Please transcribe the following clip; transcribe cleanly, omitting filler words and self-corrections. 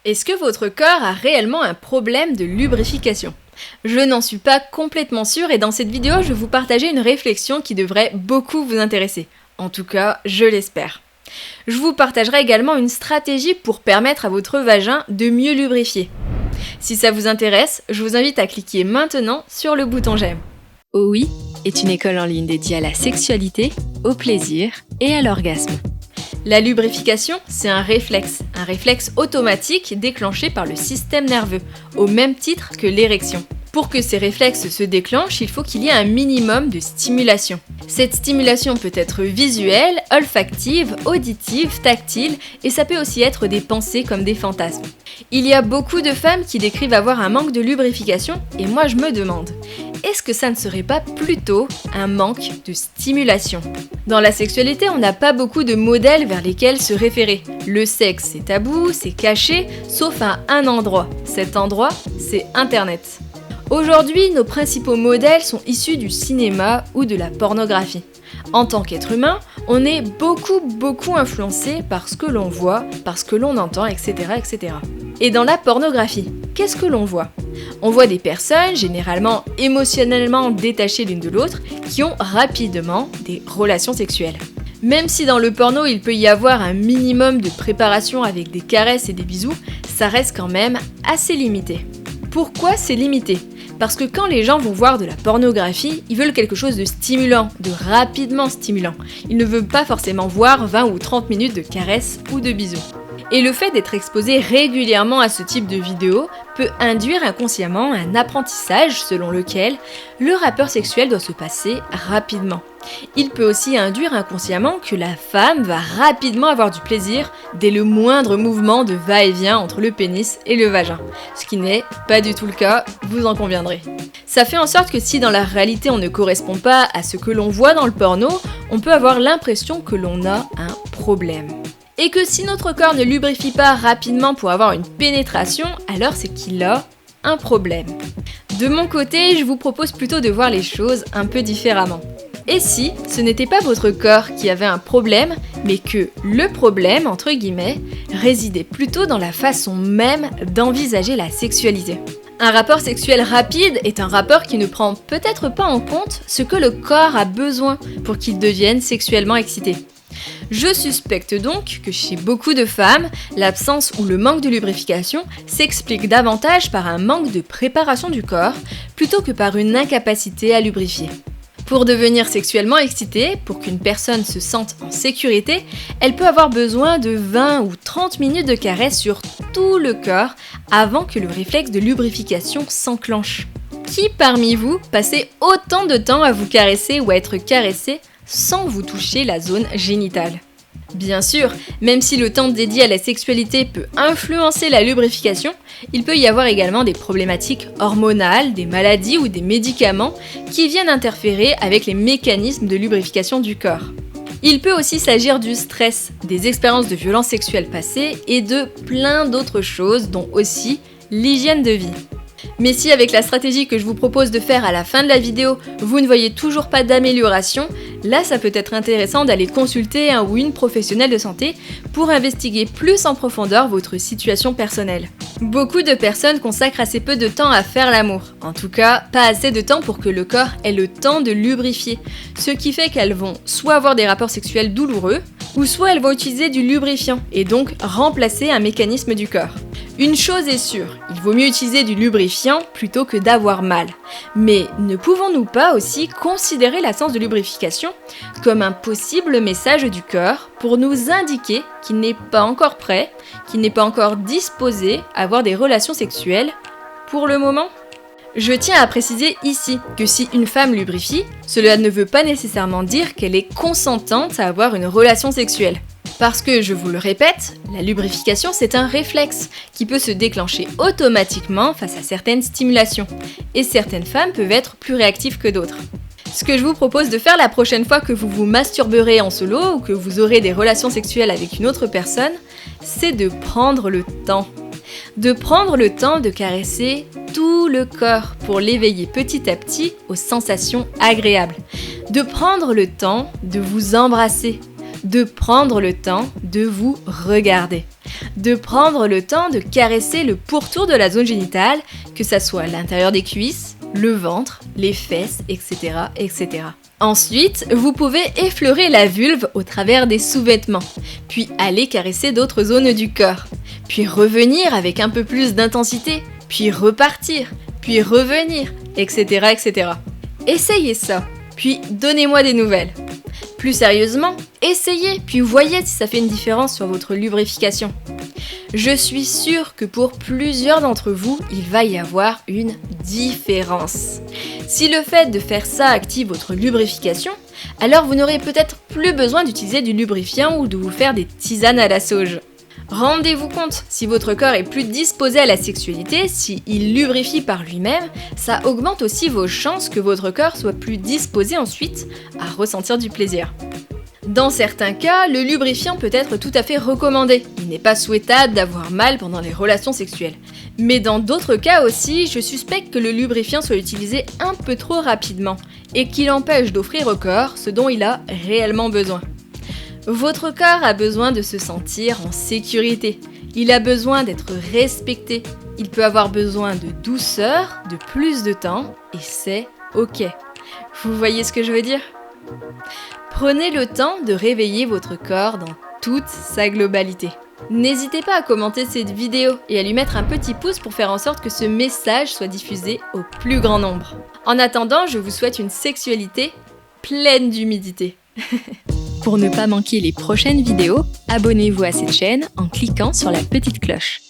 Est-ce que votre corps a réellement un problème de lubrification ? Je n'en suis pas complètement sûre et dans cette vidéo, je vais vous partager une réflexion qui devrait beaucoup vous intéresser. En tout cas, je l'espère. Je vous partagerai également une stratégie pour permettre à votre vagin de mieux lubrifier. Si ça vous intéresse, je vous invite à cliquer maintenant sur le bouton j'aime. OUI est une école en ligne dédiée à la sexualité, au plaisir et à l'orgasme. La lubrification, c'est un réflexe automatique déclenché par le système nerveux, au même titre que l'érection. Pour que ces réflexes se déclenchent, il faut qu'il y ait un minimum de stimulation. Cette stimulation peut être visuelle, olfactive, auditive, tactile, et ça peut aussi être des pensées comme des fantasmes. Il y a beaucoup de femmes qui décrivent avoir un manque de lubrification, et moi je me demande, est-ce que ça ne serait pas plutôt un manque de stimulation ? Dans la sexualité, on n'a pas beaucoup de modèles vers lesquels se référer. Le sexe, c'est tabou, c'est caché, sauf à un endroit. Cet endroit, c'est Internet. Aujourd'hui, nos principaux modèles sont issus du cinéma ou de la pornographie. En tant qu'être humain, on est beaucoup influencé par ce que l'on voit, par ce que l'on entend, etc. Et dans la pornographie, qu'est-ce que l'on voit ? On voit des personnes, généralement émotionnellement détachées l'une de l'autre, qui ont rapidement des relations sexuelles. Même si dans le porno, il peut y avoir un minimum de préparation avec des caresses et des bisous, ça reste quand même assez limité. Pourquoi c'est limité ? Parce que quand les gens vont voir de la pornographie, ils veulent quelque chose de stimulant, de rapidement stimulant. Ils ne veulent pas forcément voir 20 ou 30 minutes de caresses ou de bisous. Et le fait d'être exposé régulièrement à ce type de vidéos peut induire inconsciemment un apprentissage selon lequel le rapport sexuel doit se passer rapidement. Il peut aussi induire inconsciemment que la femme va rapidement avoir du plaisir dès le moindre mouvement de va-et-vient entre le pénis et le vagin. Ce qui n'est pas du tout le cas, vous en conviendrez. Ça fait en sorte que si dans la réalité on ne correspond pas à ce que l'on voit dans le porno, on peut avoir l'impression que l'on a un problème. Et que si notre corps ne lubrifie pas rapidement pour avoir une pénétration, alors c'est qu'il a un problème. De mon côté, je vous propose plutôt de voir les choses un peu différemment. Et si ce n'était pas votre corps qui avait un problème, mais que le problème, entre guillemets, résidait plutôt dans la façon même d'envisager la sexualité. Un rapport sexuel rapide est un rapport qui ne prend peut-être pas en compte ce que le corps a besoin pour qu'il devienne sexuellement excité. Je suspecte donc que chez beaucoup de femmes, l'absence ou le manque de lubrification s'explique davantage par un manque de préparation du corps plutôt que par une incapacité à lubrifier. Pour devenir sexuellement excitée, pour qu'une personne se sente en sécurité, elle peut avoir besoin de 20 ou 30 minutes de caresses sur tout le corps avant que le réflexe de lubrification s'enclenche. Qui parmi vous passez autant de temps à vous caresser ou à être caressé sans vous toucher la zone génitale ? Bien sûr, même si le temps dédié à la sexualité peut influencer la lubrification, il peut y avoir également des problématiques hormonales, des maladies ou des médicaments qui viennent interférer avec les mécanismes de lubrification du corps. Il peut aussi s'agir du stress, des expériences de violences sexuelles passées et de plein d'autres choses, dont aussi l'hygiène de vie. Mais si avec la stratégie que je vous propose de faire à la fin de la vidéo, vous ne voyez toujours pas d'amélioration, là ça peut être intéressant d'aller consulter un ou une professionnelle de santé pour investiguer plus en profondeur votre situation personnelle. Beaucoup de personnes consacrent assez peu de temps à faire l'amour, en tout cas pas assez de temps pour que le corps ait le temps de lubrifier, ce qui fait qu'elles vont soit avoir des rapports sexuels douloureux, ou soit elles vont utiliser du lubrifiant et donc remplacer un mécanisme du corps. Une chose est sûre, il vaut mieux utiliser du lubrifiant plutôt que d'avoir mal. Mais ne pouvons-nous pas aussi considérer l'absence de lubrification comme un possible message du corps pour nous indiquer qu'il n'est pas encore prêt, qu'il n'est pas encore disposé à avoir des relations sexuelles pour le moment ? Je tiens à préciser ici que si une femme lubrifie, cela ne veut pas nécessairement dire qu'elle est consentante à avoir une relation sexuelle. Parce que, je vous le répète, la lubrification c'est un réflexe qui peut se déclencher automatiquement face à certaines stimulations. Et certaines femmes peuvent être plus réactives que d'autres. Ce que je vous propose de faire la prochaine fois que vous vous masturberez en solo ou que vous aurez des relations sexuelles avec une autre personne, c'est de prendre le temps. De prendre le temps de caresser tout le corps pour l'éveiller petit à petit aux sensations agréables. De prendre le temps de vous embrasser. De prendre le temps de vous regarder. de prendre le temps de caresser le pourtour de la zone génitale, que ça soit l'intérieur des cuisses, le ventre, les fesses, etc., etc. Ensuite, vous pouvez effleurer la vulve au travers des sous-vêtements, puis aller caresser d'autres zones du corps, puis revenir avec un peu plus d'intensité, puis repartir, puis revenir, etc., etc. Essayez ça, puis donnez-moi des nouvelles. Plus sérieusement, essayez, puis voyez si ça fait une différence sur votre lubrification. Je suis sûre que pour plusieurs d'entre vous, il va y avoir une différence. Si le fait de faire ça active votre lubrification, alors vous n'aurez peut-être plus besoin d'utiliser du lubrifiant ou de vous faire des tisanes à la sauge. Rendez-vous compte, si votre corps est plus disposé à la sexualité, s'il lubrifie par lui-même, ça augmente aussi vos chances que votre corps soit plus disposé ensuite à ressentir du plaisir. Dans certains cas, le lubrifiant peut être tout à fait recommandé. Il n'est pas souhaitable d'avoir mal pendant les relations sexuelles. Mais dans d'autres cas aussi, je suspecte que le lubrifiant soit utilisé un peu trop rapidement et qu'il empêche d'offrir au corps ce dont il a réellement besoin. Votre corps a besoin de se sentir en sécurité. Il a besoin d'être respecté. Il peut avoir besoin de douceur, de plus de temps, et c'est ok. Vous voyez ce que je veux dire ? Prenez le temps de réveiller votre corps dans toute sa globalité. N'hésitez pas à commenter cette vidéo et à lui mettre un petit pouce pour faire en sorte que ce message soit diffusé au plus grand nombre. En attendant, je vous souhaite une sexualité pleine d'humidité. Pour ne pas manquer les prochaines vidéos, abonnez-vous à cette chaîne en cliquant sur la petite cloche.